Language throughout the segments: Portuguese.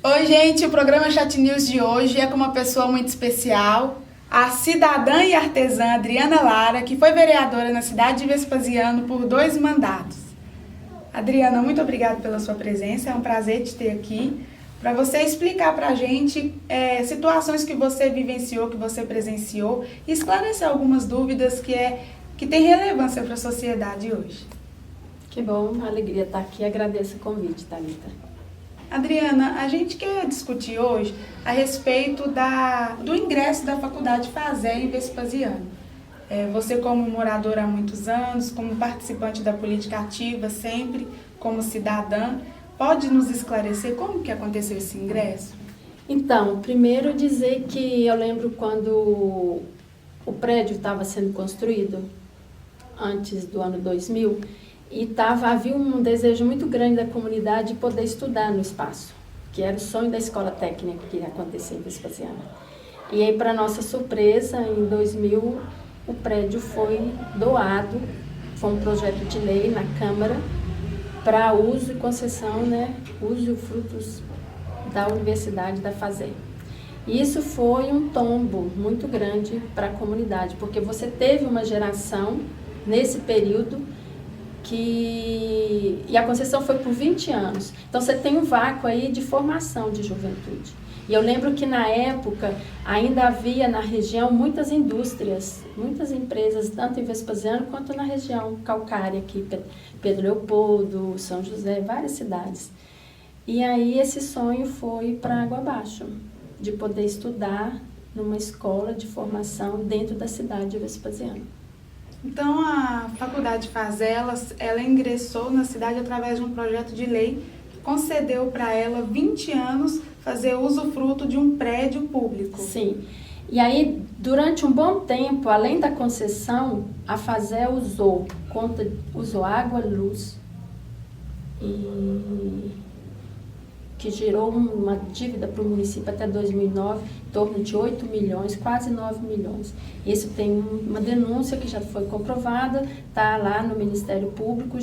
Oi, gente, o programa Chat News de hoje é com uma pessoa muito especial, a cidadã e artesã Adriana Lara, que foi vereadora na cidade de Vespasiano por 2 mandatos. Adriana, muito obrigada pela sua presença, é um prazer te ter aqui, para você explicar para a gente situações que você vivenciou, que você presenciou, e esclarecer algumas dúvidas que têm relevância para a sociedade hoje. Que bom, uma alegria estar aqui. Agradeço o convite, Thalita. Adriana, a gente quer discutir hoje a respeito do ingresso da Faculdade FASÉ em Vespasiano. Você como moradora há muitos anos, como participante da política ativa sempre, como cidadã, pode nos esclarecer como que aconteceu esse ingresso? Então, primeiro dizer que eu lembro quando o prédio estava sendo construído, antes do ano 2000, e havia um desejo muito grande da comunidade de poder estudar no espaço, que era o sonho da escola técnica que ia acontecer em Vespasiano. E aí, para nossa surpresa, em 2000, o prédio foi doado, foi um projeto de lei na Câmara, para uso e concessão, uso e frutos da Universidade da FASÉ. E isso foi um tombo muito grande para a comunidade, porque você teve uma geração, nesse período, e a concessão foi por 20 anos. Então, você tem um vácuo aí de formação de juventude. E eu lembro que, na época, ainda havia na região muitas indústrias, muitas empresas, tanto em Vespasiano quanto na região calcária, aqui, Pedro Leopoldo, São José, várias cidades. E aí, esse sonho foi para água abaixo, de poder estudar numa escola de formação dentro da cidade de Vespasiano. Então, a Faculdade FASÉ, ela ingressou na cidade através de um projeto de lei que concedeu para ela 20 anos fazer usufruto de um prédio público. Sim. E aí, durante um bom tempo, além da concessão, a FASÉ usou água, luz, e que gerou uma dívida para o município até 2009, em torno de 8 milhões, quase 9 milhões. Isso tem uma denúncia que já foi comprovada, está lá no Ministério Público,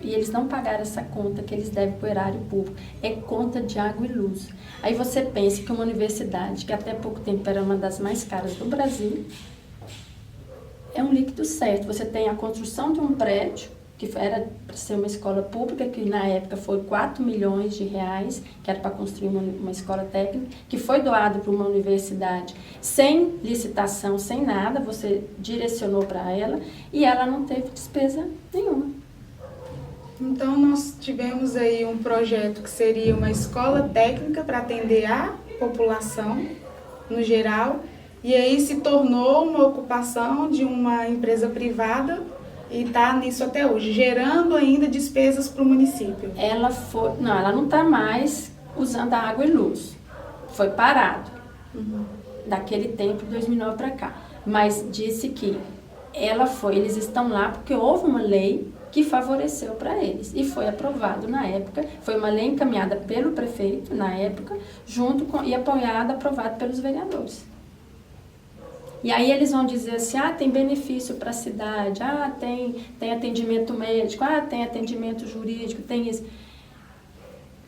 e eles não pagaram essa conta que eles devem para o erário público. É conta de água e luz. Aí você pensa que uma universidade, que até pouco tempo era uma das mais caras do Brasil, é um líquido certo. Você tem a construção de um prédio, que era para ser uma escola pública, que na época foi 4 milhões de reais, que era para construir uma escola técnica, que foi doado para uma universidade sem licitação, sem nada, você direcionou para ela, e ela não teve despesa nenhuma. Então, nós tivemos aí um projeto que seria uma escola técnica para atender a população no geral, e aí se tornou uma ocupação de uma empresa privada, e está nisso até hoje, gerando ainda despesas para o município. Ela não está mais usando a água e luz. Foi parado. Daquele tempo, 2009 para cá. Mas disse que eles estão lá porque houve uma lei que favoreceu para eles. E foi aprovado na época, foi uma lei encaminhada pelo prefeito na época, e apoiada, aprovada pelos vereadores. E aí eles vão dizer assim, tem benefício para a cidade, tem atendimento médico, tem atendimento jurídico, tem isso.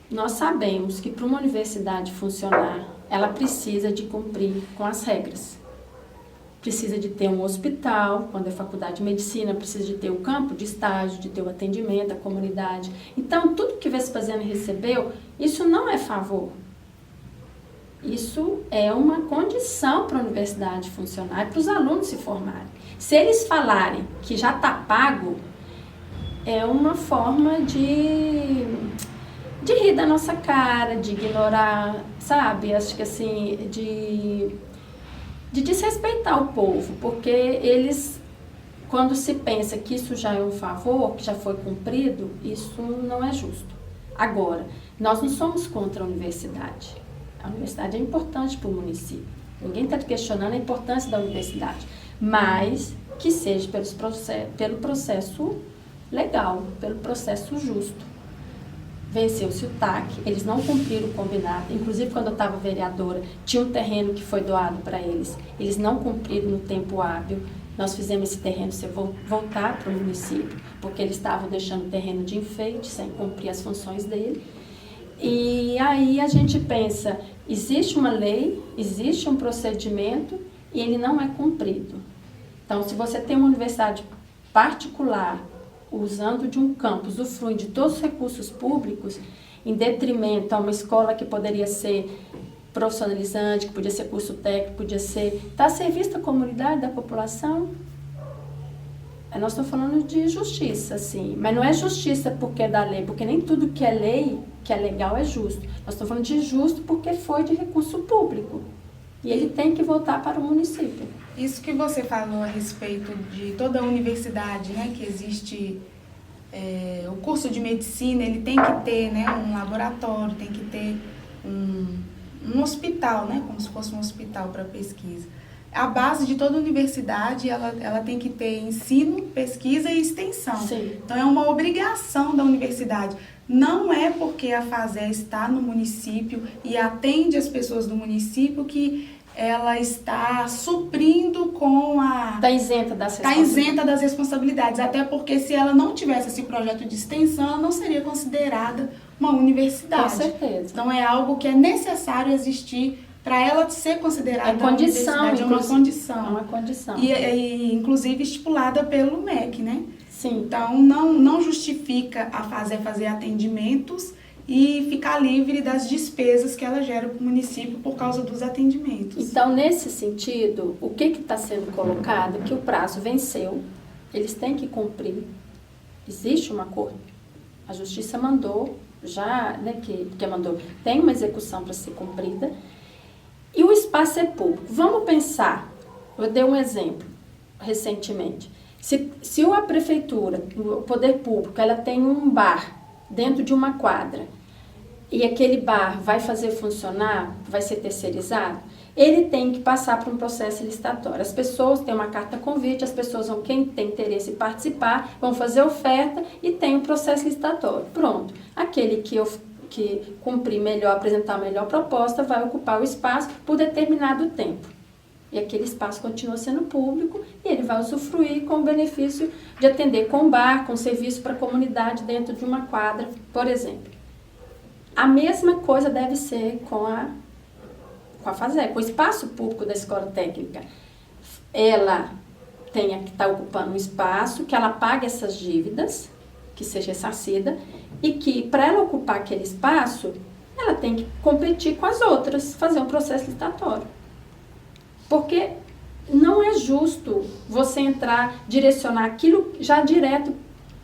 Nós sabemos que para uma universidade funcionar, ela precisa de cumprir com as regras. Precisa de ter um hospital, quando é faculdade de medicina, precisa de ter o campo de estágio, de ter o atendimento à comunidade. Então, tudo que Vespasiano recebeu, isso não é favor. Isso é uma condição para a universidade funcionar e para os alunos se formarem. Se eles falarem que já está pago, é uma forma de rir da nossa cara, de ignorar, sabe? Acho que assim, de desrespeitar o povo, porque eles, quando se pensa que isso já é um favor, que já foi cumprido, isso não é justo. Agora, nós não somos contra a universidade. A universidade é importante para o município. Ninguém está questionando a importância da universidade, mas que seja pelo processo legal, pelo processo justo. Venceu-se o TAC, eles não cumpriram o combinado. Inclusive, quando eu estava vereadora, tinha um terreno que foi doado para eles. Eles não cumpriram no tempo hábil. Nós fizemos esse terreno voltar para o município, porque eles estavam deixando o terreno de enfeite, sem cumprir as funções dele. E aí a gente pensa, existe uma lei, existe um procedimento e ele não é cumprido. Então, se você tem uma universidade particular, usando de um campus, usufrui de todos os recursos públicos, em detrimento a uma escola que poderia ser profissionalizante, que podia ser curso técnico, podia ser... Está a serviço da comunidade, da população? Nós estamos falando de justiça, sim, mas não é justiça porque é da lei, porque nem tudo que é lei, que é legal, é justo. Nós estamos falando de justo porque foi de recurso público e ele tem que voltar para o município. Isso que você falou a respeito de toda a universidade, né, que existe o curso de medicina, ele tem que ter, né, um laboratório, tem que ter um hospital, né, como se fosse um hospital para pesquisa. A base de toda universidade, ela tem que ter ensino, pesquisa e extensão. Sim. Então, é uma obrigação da universidade. Não é porque a FASÉ está no município e atende as pessoas do município que ela está suprindo com a... Está isenta das responsabilidades. Está isenta das responsabilidades. Até porque se ela não tivesse esse projeto de extensão, ela não seria considerada uma universidade. Com certeza. Então, é algo que é necessário existir para ela ser considerada uma universidade, é uma condição. É uma condição. E inclusive estipulada pelo MEC, né? Sim. Então, não justifica a FASÉ fazer atendimentos e ficar livre das despesas que ela gera para o município por causa dos atendimentos. Então, nesse sentido, o que está sendo colocado? Que o prazo venceu, eles têm que cumprir. Existe um acordo. A Justiça mandou, já, né, que mandou, tem uma execução para ser cumprida. E o espaço é público. Vamos pensar, eu dei um exemplo recentemente. Se a prefeitura, o poder público, ela tem um bar dentro de uma quadra e aquele bar vai fazer funcionar, vai ser terceirizado, ele tem que passar por um processo licitatório. As pessoas têm uma carta convite, as pessoas vão, quem tem interesse em participar, vão fazer oferta e tem um processo licitatório. Pronto. Aquele que cumprir melhor, apresentar a melhor proposta, vai ocupar o espaço por determinado tempo. E aquele espaço continua sendo público e ele vai usufruir com o benefício de atender com bar, com serviço para a comunidade dentro de uma quadra, por exemplo. A mesma coisa deve ser com a FASÉ, com o espaço público da escola técnica. Ela tem que estar ocupando um espaço, que ela pague essas dívidas, que seja ressarcida, e que, para ela ocupar aquele espaço, ela tem que competir com as outras, fazer um processo licitatório. Porque não é justo você direcionar aquilo já direto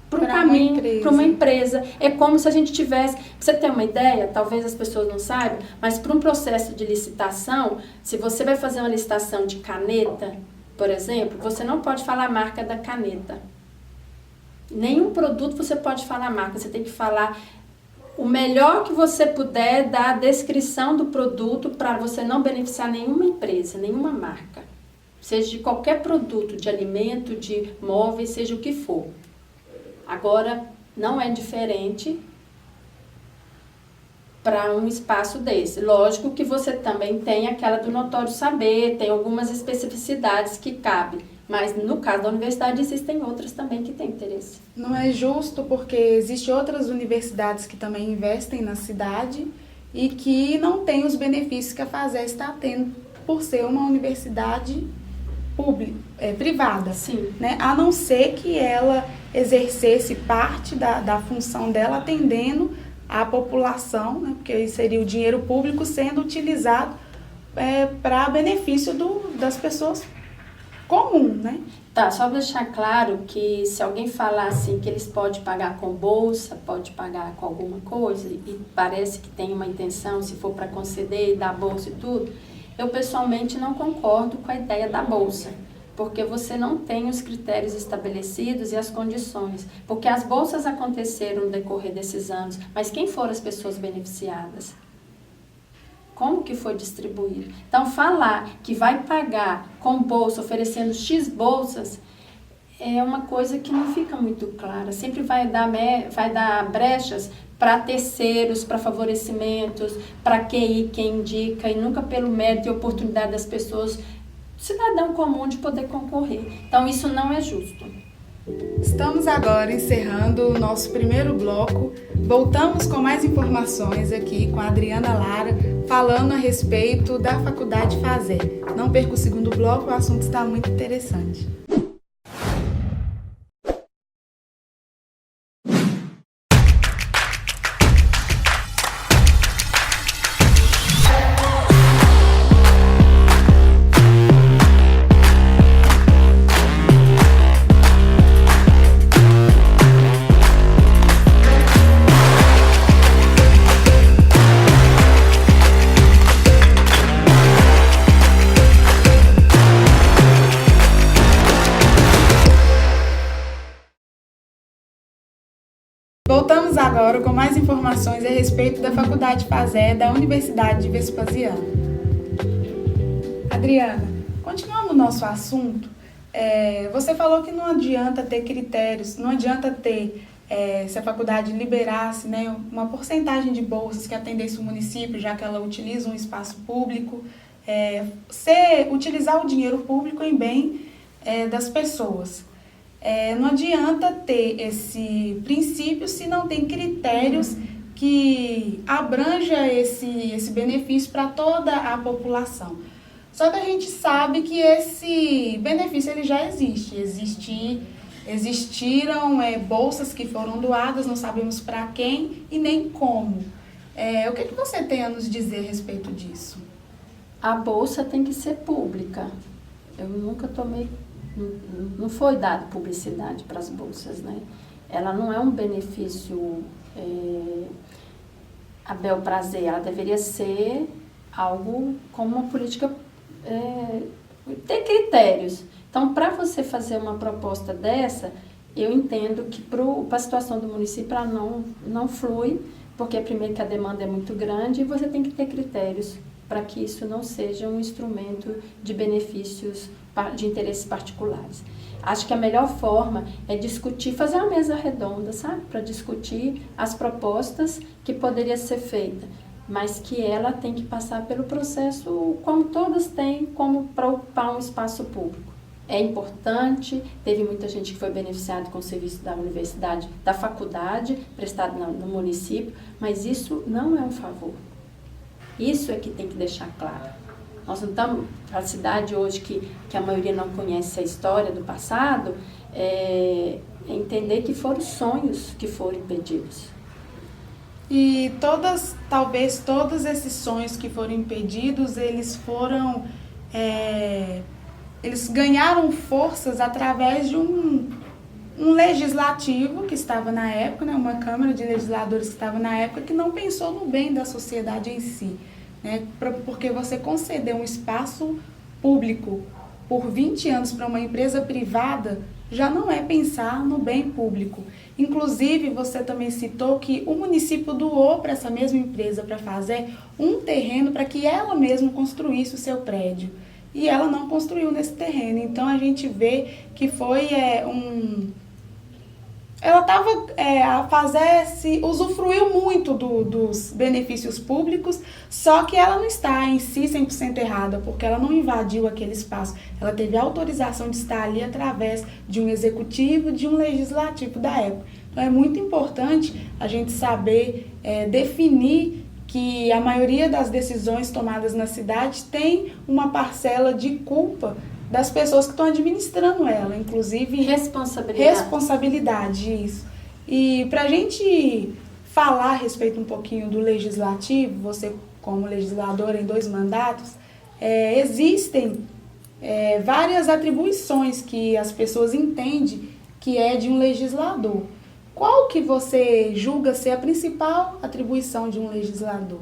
para o caminho, para uma empresa. É como se a gente tivesse... Pra você ter uma ideia, talvez as pessoas não saibam, mas para um processo de licitação, se você vai fazer uma licitação de caneta, por exemplo, você não pode falar a marca da caneta. Nenhum produto você pode falar a marca, você tem que falar o melhor que você puder da descrição do produto para você não beneficiar nenhuma empresa, nenhuma marca. Seja de qualquer produto, de alimento, de móveis, seja o que for. Agora, não é diferente para um espaço desse. Lógico que você também tem aquela do notório saber, tem algumas especificidades que cabem. Mas no caso da universidade existem outras também que têm interesse. Não é justo porque existem outras universidades que também investem na cidade e que não têm os benefícios que a FASÉ está tendo por ser uma universidade privada. Sim. Né? A não ser que ela exercesse parte da função dela atendendo a população, né? Porque seria o dinheiro público sendo utilizado para benefício das pessoas comum, né? Tá, só para deixar claro que se alguém falar assim que eles podem pagar com bolsa, pode pagar com alguma coisa e parece que tem uma intenção, se for para conceder e dar bolsa e tudo, eu pessoalmente não concordo com a ideia da bolsa, porque você não tem os critérios estabelecidos e as condições, porque as bolsas aconteceram no decorrer desses anos, mas quem foram as pessoas beneficiadas? Como que foi distribuído? Então, falar que vai pagar com bolsa, oferecendo X bolsas, é uma coisa que não fica muito clara. Sempre vai dar brechas para terceiros, para favorecimentos, para quem indica, e nunca pelo mérito e oportunidade das pessoas, cidadão comum, de poder concorrer. Então, isso não é justo. Estamos agora encerrando o nosso primeiro bloco. Voltamos com mais informações aqui com a Adriana Lara, falando a respeito da Faculdade Fazer. Não perca o segundo bloco, o assunto está muito interessante. Voltamos agora com mais informações a respeito da Faculdade Fazer da Universidade de Vespasiano. Adriana, continuando o nosso assunto, você falou que não adianta ter critérios, não adianta ter, se a faculdade liberasse, né, uma porcentagem de bolsas que atendesse o município, já que ela utiliza um espaço público, utilizar o dinheiro público em bem das pessoas. Não adianta ter esse princípio se não tem critérios que abranja esse benefício para toda a população. Só que a gente sabe que esse benefício ele já existe. Existiram bolsas que foram doadas, não sabemos para quem e nem como. O que você tem a nos dizer a respeito disso? A bolsa tem que ser pública. Eu nunca não foi dada publicidade para as bolsas, né? Ela não é um benefício a bel prazer, ela deveria ser algo como uma política, ter critérios. Então, para você fazer uma proposta dessa, eu entendo que para a situação do município ela não flui, porque primeiro que a demanda é muito grande e você tem que ter critérios para que isso não seja um instrumento de benefícios de interesses particulares. Acho que a melhor forma é discutir, fazer uma mesa redonda, sabe? Para discutir as propostas que poderia ser feita, mas que ela tem que passar pelo processo como todas têm, como para ocupar um espaço público. É importante, teve muita gente que foi beneficiada com o serviço da universidade, da faculdade, prestado no município, mas isso não é um favor. Isso é que tem que deixar claro. Nós não estamos, para a cidade hoje que a maioria não conhece a história do passado, entender que foram sonhos que foram impedidos. E talvez todos esses sonhos que foram impedidos, eles ganharam forças através de um legislativo que estava na época, né, uma Câmara de Legisladores que estava na época, que não pensou no bem da sociedade em si. Né, porque você conceder um espaço público por 20 anos para uma empresa privada já não é pensar no bem público. Inclusive, você também citou que o município doou para essa mesma empresa para fazer um terreno para que ela mesma construísse o seu prédio. E ela não construiu nesse terreno. Então, a gente vê que foi ela estava a fazer, usufruiu muito dos benefícios públicos, só que ela não está em si 100% errada, porque ela não invadiu aquele espaço. Ela teve autorização de estar ali através de um executivo, de um legislativo da época. Então, é muito importante a gente saber definir que a maioria das decisões tomadas na cidade tem uma parcela de culpa das pessoas que estão administrando ela, inclusive responsabilidade, isso. E para a gente falar a respeito um pouquinho do legislativo, você como legisladora em 2 mandatos, existem várias atribuições que as pessoas entendem que é de um legislador. Qual que você julga ser a principal atribuição de um legislador?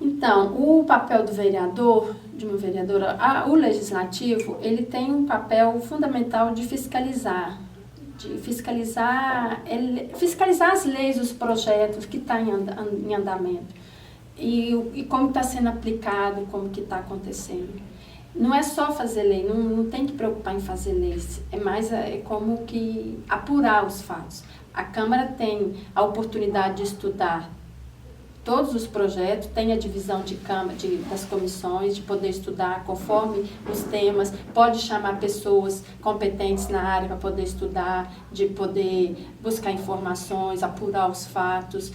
Então, o papel do vereador, de uma vereadora, o legislativo, ele tem um papel fundamental de fiscalizar as leis, os projetos que estão em andamento e como está sendo aplicado, como que está acontecendo. Não é só fazer lei, não tem que preocupar em fazer leis, é como que apurar os fatos. A Câmara tem a oportunidade de estudar todos os projetos, tem a divisão das comissões, de poder estudar conforme os temas, pode chamar pessoas competentes na área para poder estudar, de poder buscar informações, apurar os fatos,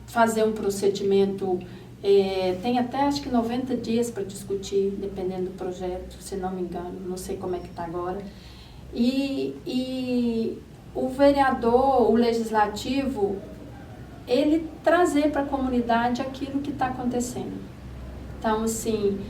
fazer um procedimento, tem até acho que 90 dias para discutir, dependendo do projeto, se não me engano, não sei como é que está agora. E o vereador, o legislativo, ele trazer para a comunidade aquilo que está acontecendo. Então, assim,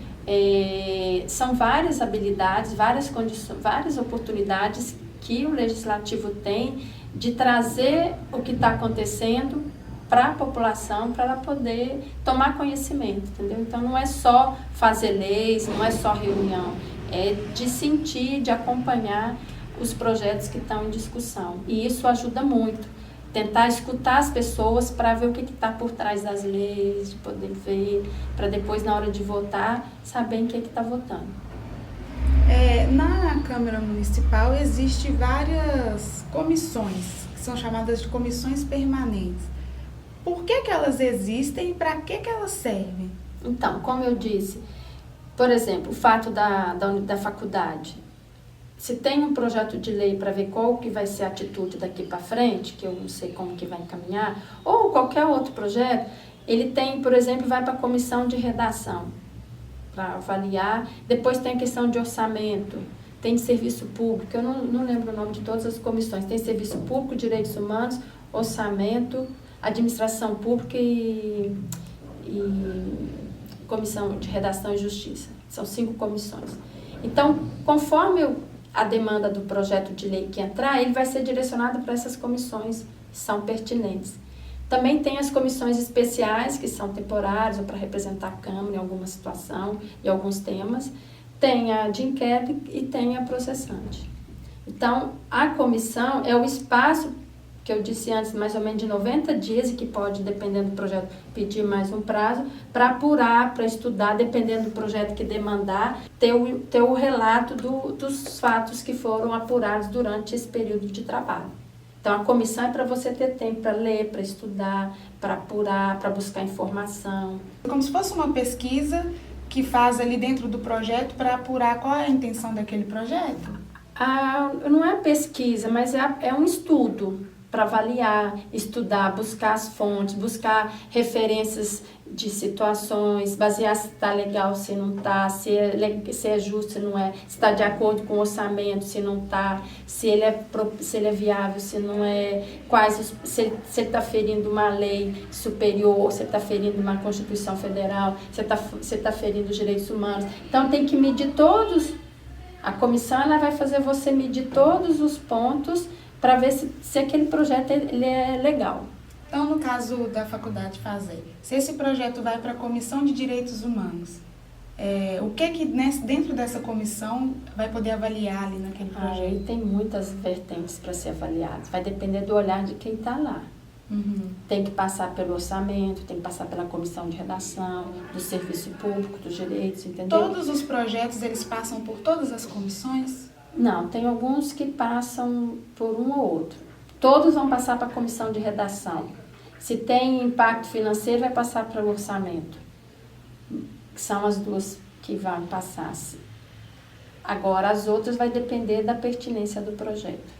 são várias habilidades, várias condições, várias oportunidades que o legislativo tem de trazer o que está acontecendo para a população, para ela poder tomar conhecimento, entendeu? Então, não é só fazer leis, não é só reunião, é de sentir, de acompanhar os projetos que estão em discussão. E isso ajuda muito. Tentar escutar as pessoas para ver o que está por trás das leis, de poder ver, para depois, na hora de votar, saber em que está votando. Na Câmara Municipal existem várias comissões, que são chamadas de comissões permanentes. Por que elas existem e para que elas servem? Então, como eu disse, por exemplo, o fato da faculdade. Se tem um projeto de lei para ver qual que vai ser a atitude daqui para frente, que eu não sei como que vai encaminhar, ou qualquer outro projeto, ele tem, por exemplo, vai para a comissão de redação para avaliar. Depois tem a questão de orçamento, tem serviço público, eu não lembro o nome de todas as comissões, tem serviço público, direitos humanos, orçamento, administração pública e comissão de redação e justiça. São 5 comissões. Então, conforme a demanda do projeto de lei que entrar, ele vai ser direcionado para essas comissões que são pertinentes. Também tem as comissões especiais, que são temporárias ou para representar a Câmara em alguma situação e alguns temas. Tem a de inquérito e tem a processante. Então, a comissão é o espaço que eu disse antes, mais ou menos de 90 dias, e que pode, dependendo do projeto, pedir mais um prazo, para apurar, para estudar, dependendo do projeto que demandar, ter o relato dos fatos que foram apurados durante esse período de trabalho. Então, a comissão é para você ter tempo para ler, para estudar, para apurar, para buscar informação. Como se fosse uma pesquisa que faz ali dentro do projeto para apurar qual é a intenção daquele projeto? Não é pesquisa, mas é um estudo para avaliar, estudar, buscar as fontes, buscar referências de situações, basear se está legal, se não está, se é justo, se não é, se está de acordo com o orçamento, se não está, se ele é viável, se não é, se está ferindo uma lei superior, se está ferindo uma Constituição Federal, se está ferindo os direitos humanos. Então tem que medir todos, a comissão ela vai fazer você medir todos os pontos para ver se aquele projeto ele é legal. Então, no caso da faculdade fazer, se esse projeto vai para a Comissão de Direitos Humanos, o que dentro dessa comissão vai poder avaliar ali naquele projeto? Aí tem muitas vertentes para ser avaliadas, vai depender do olhar de quem está lá. Uhum. Tem que passar pelo orçamento, tem que passar pela comissão de redação, do serviço público, dos direitos, entendeu? Todos os projetos, eles passam por todas as comissões? Não, tem alguns que passam por um ou outro. Todos vão passar para a comissão de redação. Se tem impacto financeiro, vai passar para o orçamento. São as duas que vão passar. Agora, as outras vai depender da pertinência do projeto.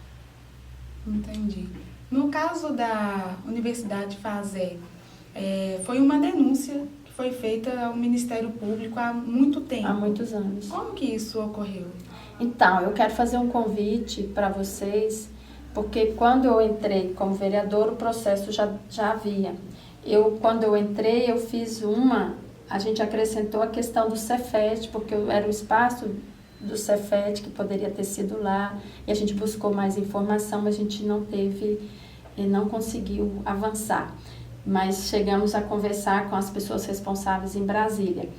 Entendi. No caso da Universidade Fazer, foi uma denúncia que foi feita ao Ministério Público há muito tempo. Há muitos anos. Como que isso ocorreu? Então, eu quero fazer um convite para vocês, porque quando eu entrei como vereador, o processo já havia. Quando eu entrei, eu fiz a gente acrescentou a questão do Cefet, porque era o espaço do Cefet que poderia ter sido lá, e a gente buscou mais informação, mas a gente não conseguiu avançar. Mas chegamos a conversar com as pessoas responsáveis em Brasília.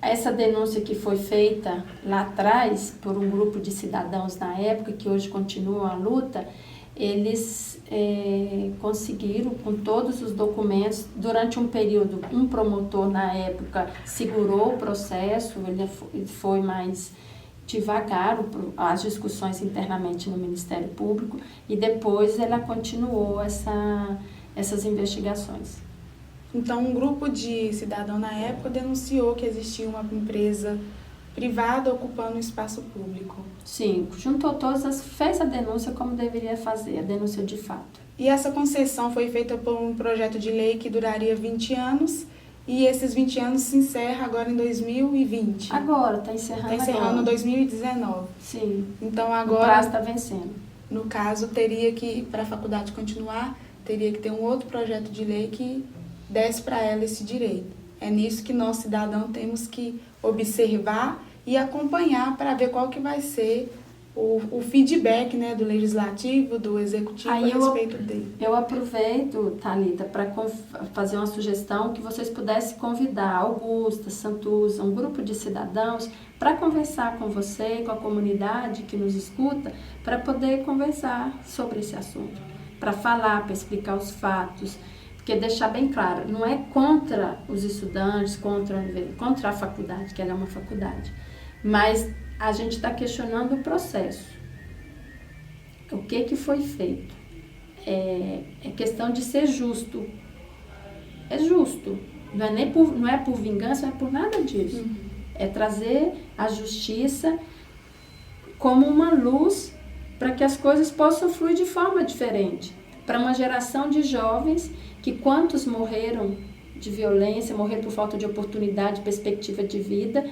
Essa denúncia que foi feita lá atrás por um grupo de cidadãos na época, que hoje continuam a luta, eles conseguiram, com todos os documentos, durante um período, um promotor na época segurou o processo, ele foi mais devagar as discussões internamente no Ministério Público, e depois ela continuou essa essas investigações. Então, um grupo de cidadãos na época denunciou que existia uma empresa privada ocupando o espaço público. Sim, juntou todas, fez a denúncia como deveria fazer, a denúncia de fato. E essa concessão foi feita por um projeto de lei que duraria 20 anos, e esses 20 anos se encerra agora em 2020. Agora, está encerrando Está encerrando em 2019. Sim, então o agora, prazo está vencendo. No caso, teria que, para a faculdade continuar, teria que ter um outro projeto de lei que desse para ela esse direito. É nisso que nós, cidadãos, temos que observar e acompanhar para ver qual que vai ser o feedback, né, do legislativo, do executivo a respeito dele. Eu aproveito, Thalita, para fazer uma sugestão que vocês pudessem convidar Augusta, Santuza, um grupo de cidadãos para conversar com você, com a comunidade que nos escuta, para poder conversar sobre esse assunto, para falar, para explicar os fatos, porque deixar bem claro, não é contra os estudantes, contra a faculdade, que ela é uma faculdade, mas a gente está questionando o processo. O que foi feito? É questão de ser justo. É justo. Não é por vingança, não é por nada disso. É trazer a justiça como uma luz para que as coisas possam fluir de forma diferente. Para uma geração de jovens que quantos morreram de violência, morreram por falta de oportunidade, perspectiva de vida,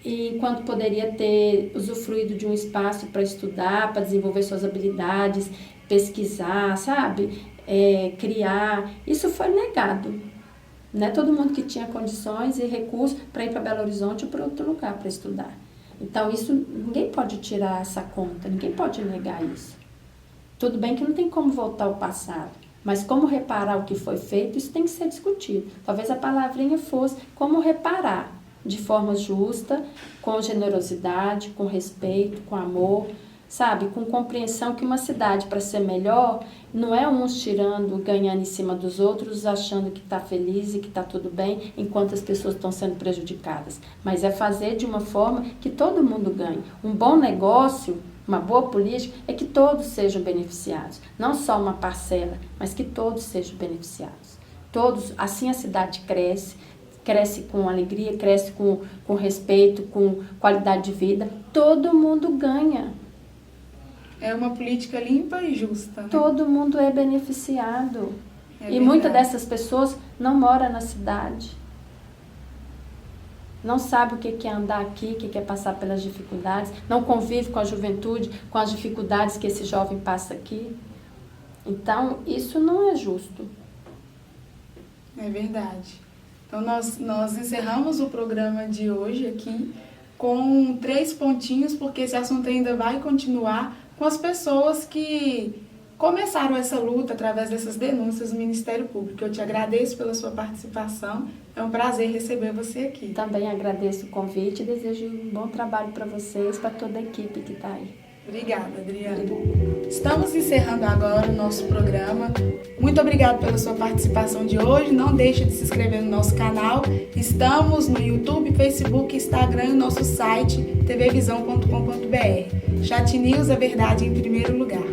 e enquanto poderia ter usufruído de um espaço para estudar, para desenvolver suas habilidades, pesquisar, sabe? Criar. Isso foi negado. Não é todo mundo que tinha condições e recursos para ir para Belo Horizonte ou para outro lugar para estudar. Então, isso ninguém pode tirar essa conta, ninguém pode negar isso. Tudo bem que não tem como voltar ao passado, mas como reparar o que foi feito, isso tem que ser discutido. Talvez a palavrinha fosse como reparar de forma justa, com generosidade, com respeito, com amor, sabe? Com compreensão que uma cidade, para ser melhor, não é uns tirando, ganhando em cima dos outros, achando que está feliz e que está tudo bem, enquanto as pessoas estão sendo prejudicadas. Mas é fazer de uma forma que todo mundo ganhe. Um bom negócio, uma boa política, é que todos sejam beneficiados. Não só uma parcela, mas que todos sejam beneficiados. Todos, assim a cidade cresce com alegria, cresce com respeito, com qualidade de vida. Todo mundo ganha. É uma política limpa e justa, né? Todo mundo é beneficiado. E muitas dessas pessoas não moram na cidade. Não sabe o que é andar aqui, o que é passar pelas dificuldades. Não convive com a juventude, com as dificuldades que esse jovem passa aqui. Então, isso não é justo. É verdade. Então, nós encerramos o programa de hoje aqui com 3 pontinhos, porque esse assunto ainda vai continuar com as pessoas que começaram essa luta através dessas denúncias do Ministério Público. Eu te agradeço pela sua participação. É um prazer receber você aqui. Também agradeço o convite e desejo um bom trabalho para vocês, para toda a equipe que está aí. Obrigada, Adriana. Estamos encerrando agora o nosso programa. Muito obrigada pela sua participação de hoje. Não deixe de se inscrever no nosso canal. Estamos no YouTube, Facebook, Instagram e nosso site tvvisão.com.br. Chat News, a verdade em primeiro lugar.